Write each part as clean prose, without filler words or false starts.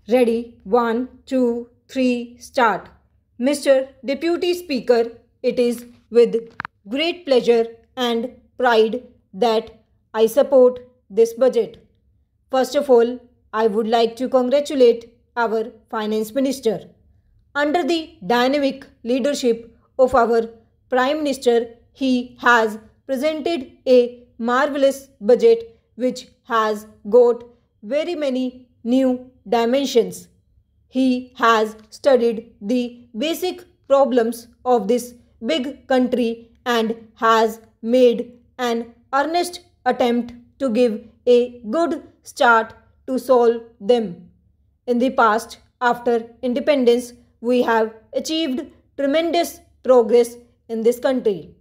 Ready? 1, 2, 3, start. Mr. Deputy Speaker, it is with great pleasure and pride that I support this budget. First of all, I would like to congratulate our Finance Minister. Under the dynamic leadership of our Prime Minister, he has presented a marvelous budget which has got very many new dimensions. He has studied the basic problems of this big country and has made an earnest attempt to give a good start to solve them. In the past, after independence, we have achieved tremendous progress in this country.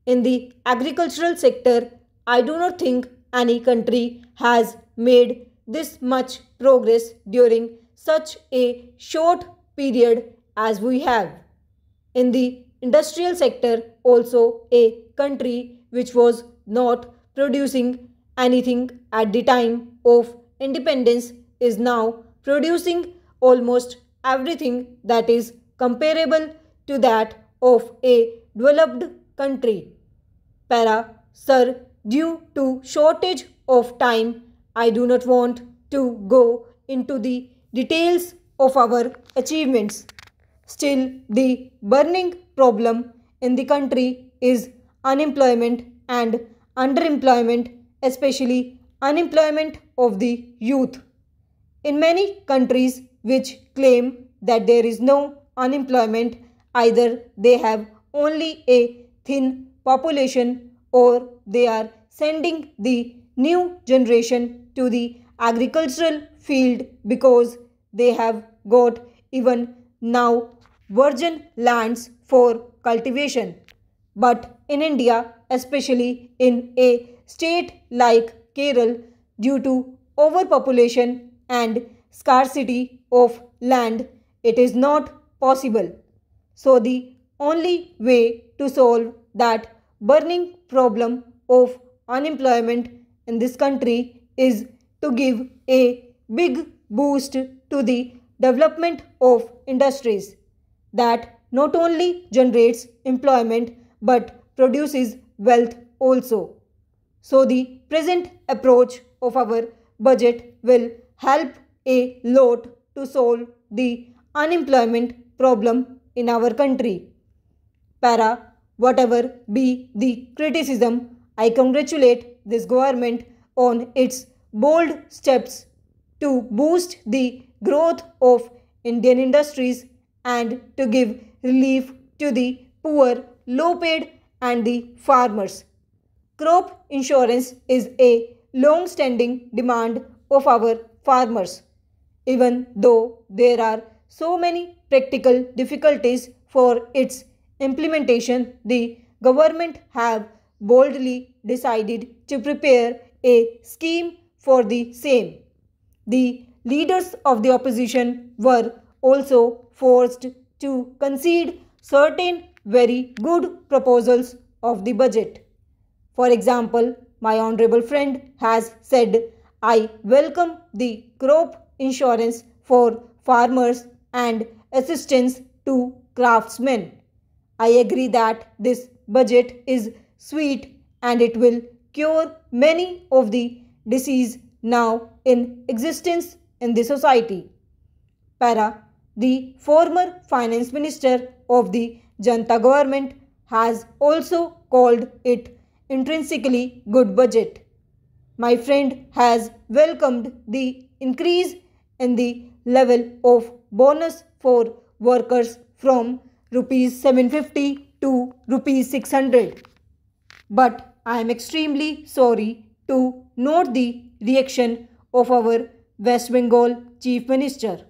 In the agricultural sector, I do not think any country has made this much progress during such a short period as we have. In the industrial sector, also a country which was not producing anything at the time of independence is now producing almost everything that is comparable to that of a developed country. Para, sir, due to shortage of time, I do not want to go into the details of our achievements. Still, the burning problem in the country is unemployment and underemployment, especially unemployment of the youth. In many countries which claim that there is no unemployment, either they have only a thin population or they are sending the new generation to the agricultural field because they have got even now virgin lands for cultivation. But in India, especially in a state like Kerala, due to overpopulation and scarcity of land, it is not possible. So, the only way to solve that burning problem of unemployment in this country is to give a big boost to the development of industries that not only generates employment but produces wealth also. So, the present approach of our budget will help a lot to solve the unemployment problem in our country. Para, whatever be the criticism, I congratulate this government on its bold steps to boost the growth of Indian industries and to give relief to the poor, low paid, and the farmers. Crop insurance is a long standing demand of our farmers. Even though there are so many practical difficulties for its implementation, the government have boldly decided to prepare a scheme for the same. The leaders of the opposition were also forced to concede certain very good proposals of the budget. For example, my honorable friend has said, I welcome the crop insurance for farmers and assistance to craftsmen. I agree that this budget is sweet and it will cure many of the diseases now in existence in the society. Para, the former finance minister of the Janta government, has also called it intrinsically good budget. My friend has welcomed the increase in the level of bonus for workers from rupees 750 to rupees 600. But I am extremely sorry to note the reaction of our West Bengal Chief Minister.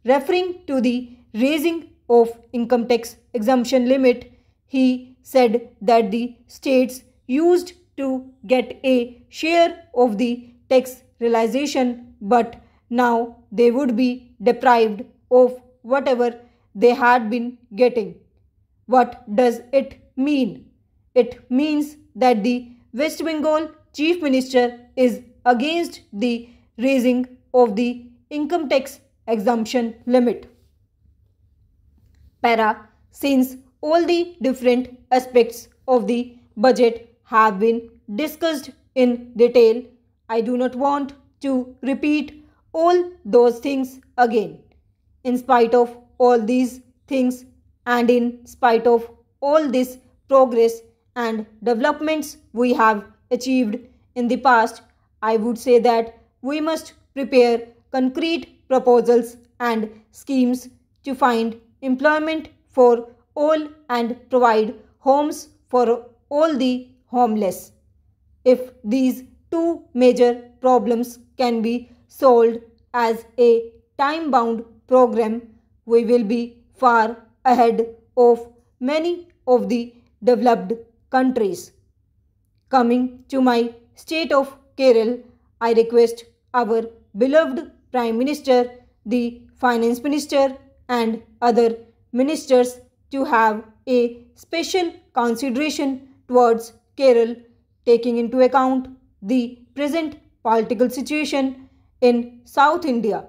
Referring to the raising of income tax exemption limit, he said that the states used to get a share of the tax realization, but now they would be deprived of whatever they had been getting. What does it mean? It means that the West Bengal Chief Minister is against the raising of the income tax exemption limit. Para, since all the different aspects of the budget have been discussed in detail, I do not want to repeat all those things again. In spite of all these things and in spite of all this progress and developments we have achieved in the past, I would say that we must prepare concrete proposals and schemes to find employment for all and provide homes for all the homeless. If these two major problems can be solved as a time bound program, we will be far ahead of many of the developed countries. Coming to my state of Kerala, I request our beloved Prime Minister, the Finance Minister, and other ministers to have a special consideration towards Kerala, taking into account the present political situation in South India.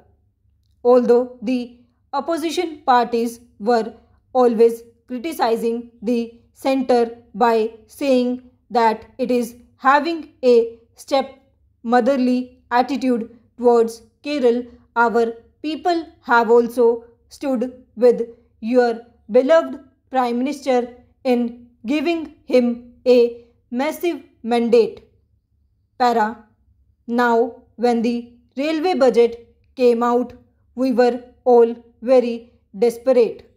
Although the opposition parties were always criticizing the centre by saying that it is having a step motherly attitude towards Kerala, our people have also stood with your beloved Prime Minister in giving him a massive mandate. Para, now when the railway budget came out, we were all very desperate.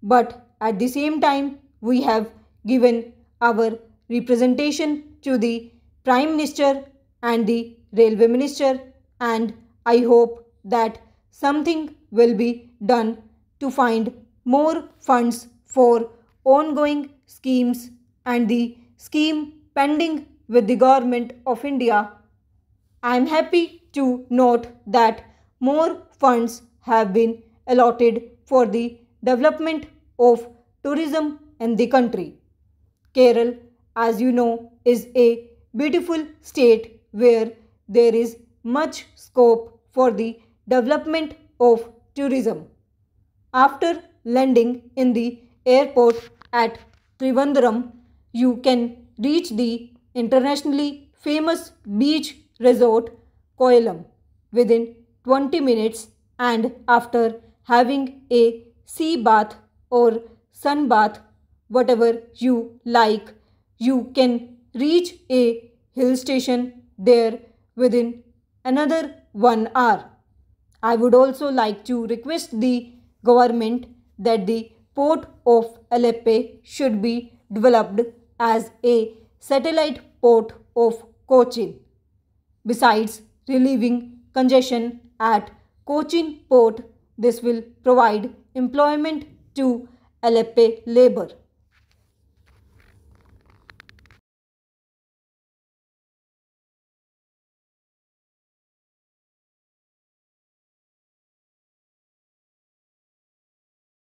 But at the same time, we have given our representation to the Prime Minister and the Railway Minister, and I hope that something will be done to find more funds for ongoing schemes and the scheme pending with the Government of India. I am happy to note that more funds have been allotted for the development of tourism in the country. Kerala, as you know, is a beautiful state where there is much scope for the development of tourism. After landing in the airport at Trivandrum, you can reach the internationally famous beach resort Koilam within 20 minutes, and after having a sea bath or sun bath, whatever you like, you can reach a hill station there within another 1 hour. I would also like to request the government that the port of Alleppey should be developed as a satellite port of Cochin. Besides relieving congestion at Cochin port, this will provide employment to Alleppey labor.